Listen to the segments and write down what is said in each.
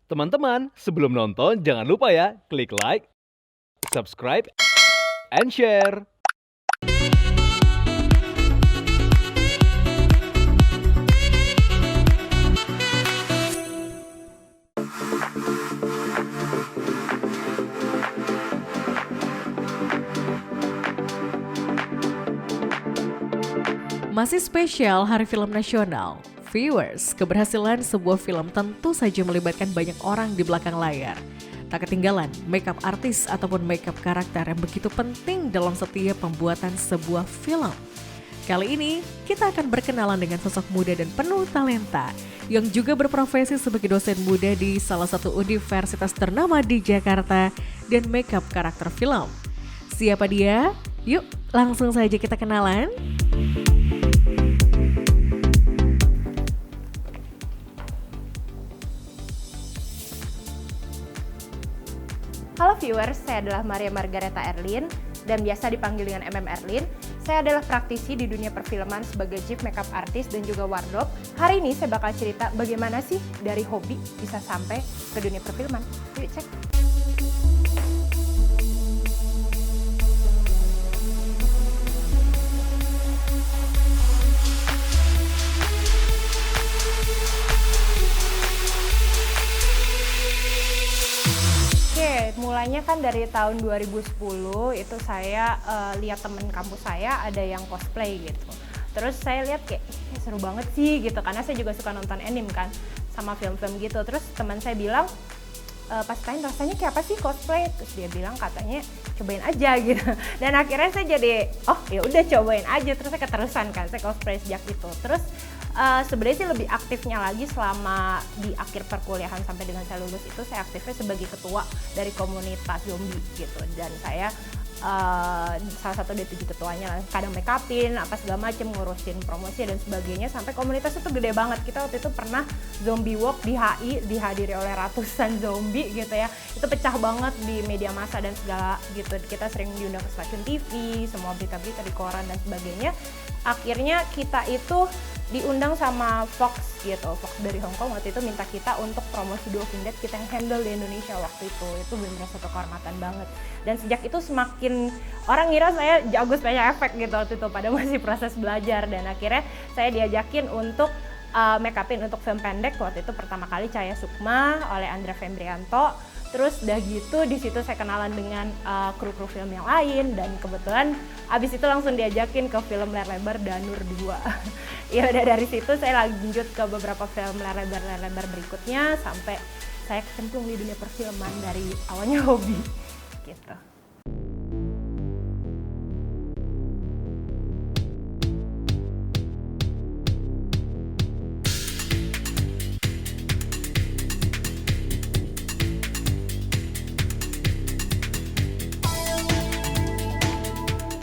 Teman-teman, sebelum nonton jangan lupa ya, klik like, subscribe, and share. Masih spesial Hari Film Nasional. Viewers, keberhasilan sebuah film tentu saja melibatkan banyak orang di belakang layar. Tak ketinggalan, makeup artis ataupun makeup karakter yang begitu penting dalam setiap pembuatan sebuah film. Kali ini, kita akan berkenalan dengan sosok muda dan penuh talenta yang juga berprofesi sebagai dosen muda di salah satu universitas ternama di Jakarta dan makeup karakter film. Siapa dia? Yuk, langsung saja kita kenalan. Halo viewers, saya adalah Maria Margareta Erlin dan biasa dipanggil dengan MM Erlin. Saya adalah praktisi di dunia perfilman sebagai chief makeup artist dan juga wardrobe. Hari ini saya bakal cerita bagaimana sih dari hobi bisa sampai ke dunia perfilman. Yuk cek. Mulainya kan dari tahun 2010 itu saya lihat temen kampus saya ada yang cosplay gitu. Terus saya lihat kayak seru banget sih gitu karena saya juga suka nonton anime kan sama film-film gitu. Terus teman saya bilang pas tanya rasanya kayak apa sih cosplay? Terus dia bilang katanya cobain aja gitu. Dan akhirnya saya jadi oh ya udah cobain aja. Terus saya keterusan kan saya cosplay sejak itu. Terus sebenarnya sih lebih aktifnya lagi selama di akhir perkuliahan sampai dengan saya lulus itu saya aktifnya sebagai ketua dari komunitas zombie gitu dan saya salah satu dari 7 ketuanya kadang make upin apa segala macem ngurusin promosi dan sebagainya sampai komunitas itu gede banget. Kita waktu itu pernah zombie walk di HI dihadiri oleh ratusan zombie gitu ya, itu pecah banget di media massa dan segala gitu. Kita sering diundang ke stasiun TV, semua berita-berita di koran dan sebagainya. Akhirnya kita itu diundang sama Fox gitu, Fox dari Hong Kong waktu itu minta kita untuk promosi The Walking Dead, kita yang handle di Indonesia waktu itu benar-benar satu kehormatan banget. Dan sejak itu semakin orang ngira saya jago special effect gitu waktu itu, pada masih proses belajar. Dan akhirnya saya diajakin untuk make upin untuk film pendek waktu itu pertama kali Cahaya Sukma oleh Andra Fembrianto. Terus udah gitu di situ saya kenalan dengan kru-kru film yang lain dan kebetulan abis itu langsung diajakin ke film layar lebar Danur 2. Ya udah dari situ saya lanjut ke beberapa film layar lebar berikutnya sampai saya kecemplung di dunia perfilman dari awalnya hobi gitu.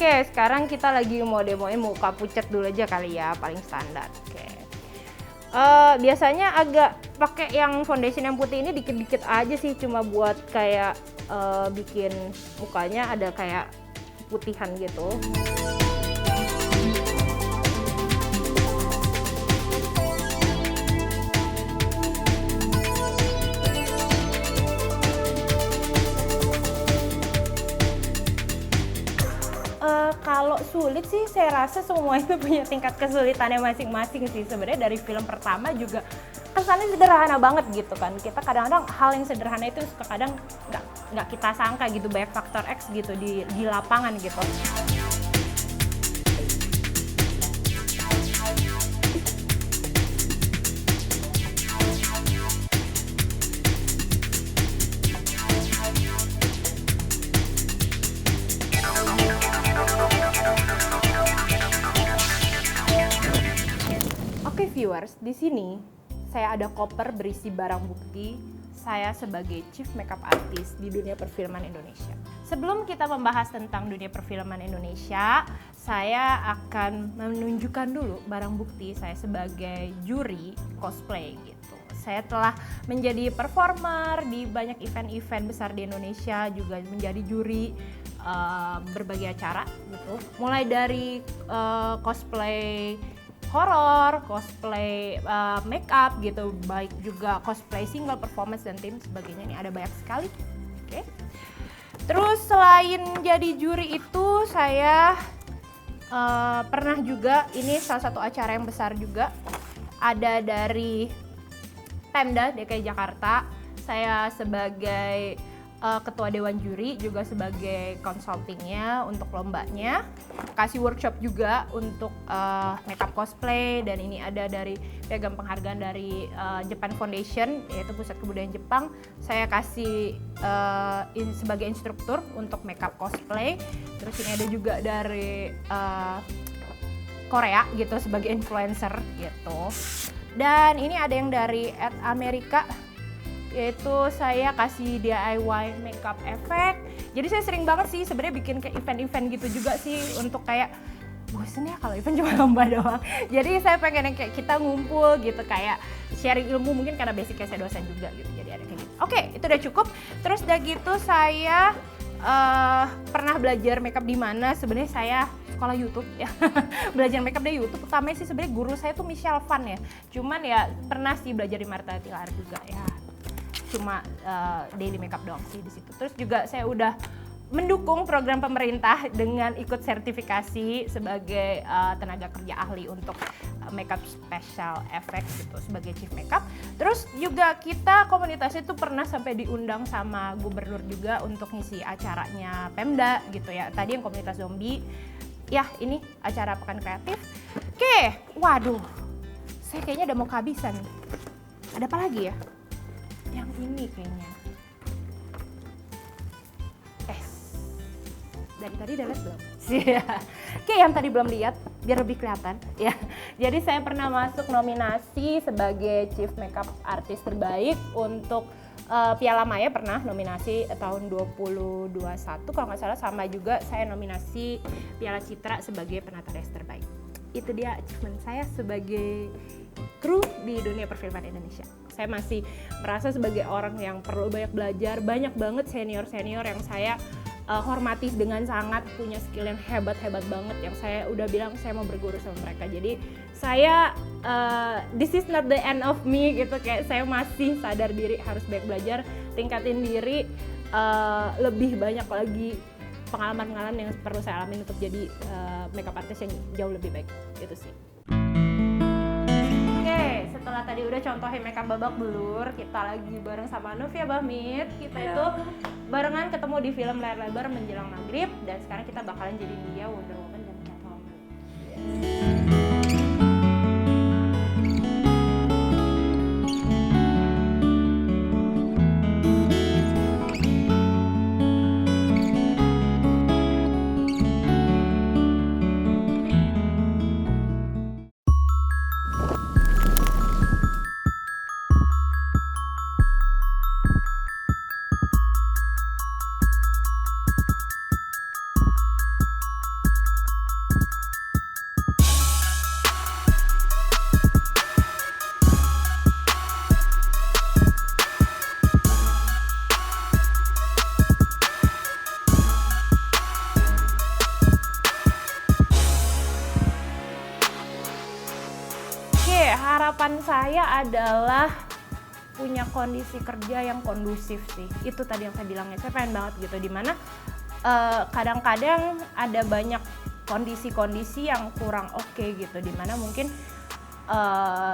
Oke, sekarang kita lagi mau demoin muka pucat dulu aja kali ya, paling standar. Oke. Biasanya agak pakai yang foundation yang putih ini dikit-dikit aja sih, cuma buat kayak bikin mukanya ada kayak putihan gitu. Kalau sulit sih saya rasa semua itu punya tingkat kesulitannya masing-masing sih. Sebenarnya dari film pertama juga kesannya sederhana banget gitu kan. Kita kadang-kadang hal yang sederhana itu suka kadang nggak kita sangka gitu, banyak faktor X gitu di lapangan gitu. Oke viewers, di sini saya ada koper berisi barang bukti saya sebagai chief makeup artist di dunia perfilman Indonesia. Sebelum kita membahas tentang dunia perfilman Indonesia, saya akan menunjukkan dulu barang bukti saya sebagai juri cosplay gitu. Saya telah menjadi performer di banyak event-event besar di Indonesia, juga menjadi juri berbagai acara gitu. Mulai dari cosplay horor, cosplay makeup gitu, baik juga cosplay single, performance dan tim sebagainya. Ini ada banyak sekali. Oke. Terus selain jadi juri itu saya pernah juga, ini salah satu acara yang besar juga, ada dari Pemda DKI Jakarta. Saya sebagai ketua dewan juri, juga sebagai consultingnya untuk lombanya, kasih workshop juga untuk makeup cosplay, dan ini ada dari piagam penghargaan dari Japan Foundation, yaitu Pusat Kebudayaan Jepang. Saya kasih sebagai instruktur untuk makeup cosplay. Terus ini ada juga dari Korea gitu sebagai influencer gitu. Dan ini ada yang dari Amerika, yaitu saya kasih DIY makeup effect. Jadi saya sering banget sih sebenarnya bikin kayak event-event gitu juga sih, untuk kayak bosen ya kalau event cuma lomba doang. Jadi saya pengen yang kayak kita ngumpul gitu, kayak sharing ilmu, mungkin karena basicnya saya dosen juga gitu. Jadi ada kayak gitu. Oke, itu udah cukup. Terus udah gitu saya pernah belajar makeup di mana? Sebenarnya saya sekolah YouTube ya. Belajar makeup dari YouTube. Utamanya sih sebenarnya guru saya tuh Michelle Fan ya. Cuman ya pernah sih belajar di Marta Tilaar juga ya. Cuma daily makeup doang sih di situ. Terus juga saya udah mendukung program pemerintah dengan ikut sertifikasi sebagai tenaga kerja ahli untuk makeup special effects gitu sebagai chief makeup. Terus juga kita komunitas itu pernah sampai diundang sama gubernur juga untuk ngisi acaranya Pemda gitu ya. Tadi yang komunitas zombie, ya ini acara pekan kreatif. Oke, waduh, saya kayaknya udah mau kehabisan nih. Ada apa lagi ya? Yang ini kayaknya. Dari tadi udah lihat belum? Oke, yang tadi belum lihat biar lebih kelihatan ya. Jadi saya pernah masuk nominasi sebagai Chief Makeup Artist terbaik untuk Piala Maya, pernah nominasi tahun 2021 kalau nggak salah, sama juga saya nominasi Piala Citra sebagai penata rias terbaik. Itu dia achievement saya sebagai kru di dunia perfilman Indonesia. Saya masih merasa sebagai orang yang perlu banyak belajar, banyak banget senior-senior yang saya hormati dengan sangat, punya skill yang hebat-hebat banget, yang saya udah bilang saya mau berguru sama mereka. Jadi saya this is not the end of me gitu, kayak saya masih sadar diri harus banyak belajar, tingkatin diri, lebih banyak lagi pengalaman-pengalaman yang perlu saya alami untuk jadi makeup artist yang jauh lebih baik gitu sih. Oke, setelah tadi udah contohin makeup babak belur, kita lagi bareng sama Novia Bahmit. Kita itu barengan ketemu di film layar lebar menjelang maghrib, dan sekarang kita bakalan jadi dia Wonder Woman dan Catwoman. Harapan saya adalah punya kondisi kerja yang kondusif sih. Itu tadi yang saya bilangnya, saya pengen banget gitu, dimana kadang-kadang ada banyak kondisi-kondisi yang kurang oke gitu, dimana mungkin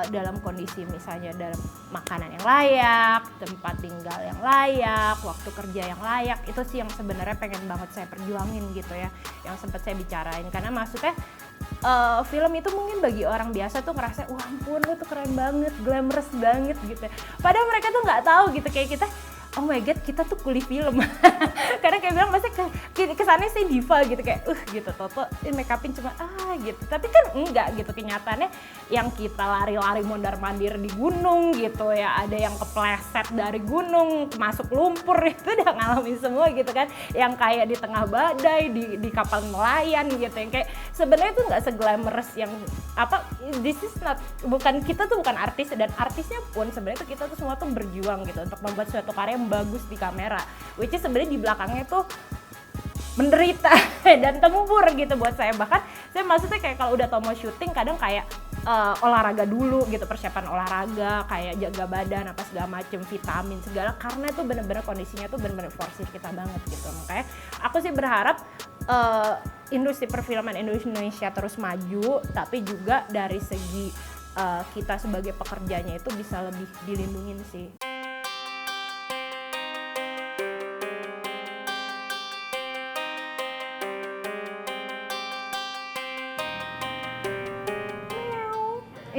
dalam kondisi misalnya dalam makanan yang layak, tempat tinggal yang layak, waktu kerja yang layak, itu sih yang sebenarnya pengen banget saya perjuangin gitu ya, yang sempat saya bicarain. Karena maksudnya film itu mungkin bagi orang biasa tuh ngerasa, wah ampun lu tuh keren banget, glamorous banget gitu. Padahal mereka tuh nggak tahu gitu, kayak kita, oh my god kita tuh kuli film. Karena kayak bilang masih kesannya sih diva gitu, kayak gitu, toto make upin cuma gitu. Tapi kan enggak gitu, kenyataannya yang kita lari-lari mondar-mandir di gunung gitu ya, ada yang kepleset dari gunung masuk lumpur, itu udah ngalamin semua gitu kan. Yang kayak di tengah badai, di kapal nelayan gitu, yang kayak sebenarnya itu nggak seglamorous yang apa, this is not, bukan, kita tuh bukan artis, dan artisnya pun sebenarnya tuh kita tuh semua tuh berjuang gitu untuk membuat suatu karya yang bagus di kamera, which is sebenarnya di belakangnya tuh menderita dan temubur gitu buat saya. Bahkan saya maksudnya kayak kalau udah mau syuting kadang kayak olahraga dulu gitu, persiapan olahraga kayak jaga badan apa segala macem, vitamin segala, karena itu bener-bener kondisinya tuh bener-bener forsir kita banget gitu. Makanya aku sih berharap industri perfilman Indonesia terus maju, tapi juga dari segi kita sebagai pekerjanya itu bisa lebih dilindungin sih.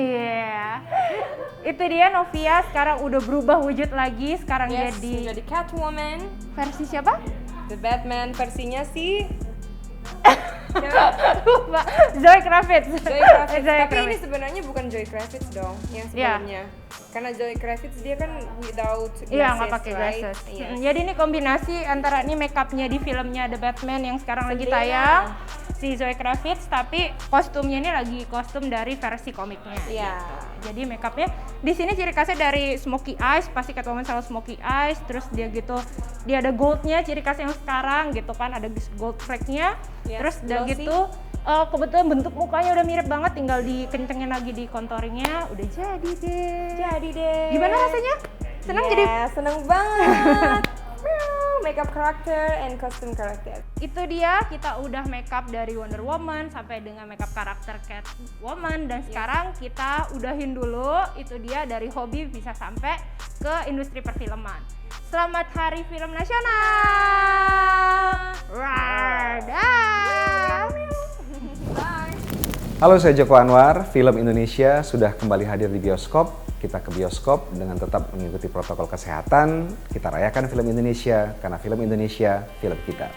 Iya, itu dia Novia sekarang udah berubah wujud lagi, sekarang Yes, jadi jadi Catwoman. versi siapa? The Batman versinya sih Lupa. Zoe Kravitz. Zoe Kravitz. Zoe Tapi ini Kravitz. sebenarnya bukan Zoe Kravitz dong, yang Iya. sebelumnya. Karena Zoe Kravitz dia kan without glasses, Iya, nggak pakai right? glasses. Iya. Jadi ini kombinasi antara ini makeupnya di filmnya The Batman yang sekarang lagi Selena. tayang, si Zoe Kravitz, tapi kostumnya ini lagi kostum dari versi komiknya. Iya. Jadi makeupnya di sini ciri khasnya dari smoky eyes, pasti Catwoman selalu smoky eyes, terus dia gitu, dia ada goldnya, ciri khas yang sekarang gitu kan, ada gold flake-nya, Yes, terus udah glossy. gitu kebetulan bentuk mukanya udah mirip banget, tinggal dikencengin lagi di contouringnya, udah jadi deh. Jadi deh. Gimana rasanya? Senang Iya, jadi? seneng banget. Makeup karakter and costume karakter. Itu dia, kita udah makeup dari Wonder Woman sampai dengan makeup karakter Catwoman, dan sekarang kita udahin dulu. Itu dia dari hobi bisa sampai ke industri perfilman. Selamat Hari Film Nasional. Dah. Bye. Halo, saya Joko Anwar. Film Indonesia sudah kembali hadir di bioskop. Kita ke bioskop dengan tetap mengikuti protokol kesehatan. Kita rayakan film Indonesia, karena film Indonesia, film kita.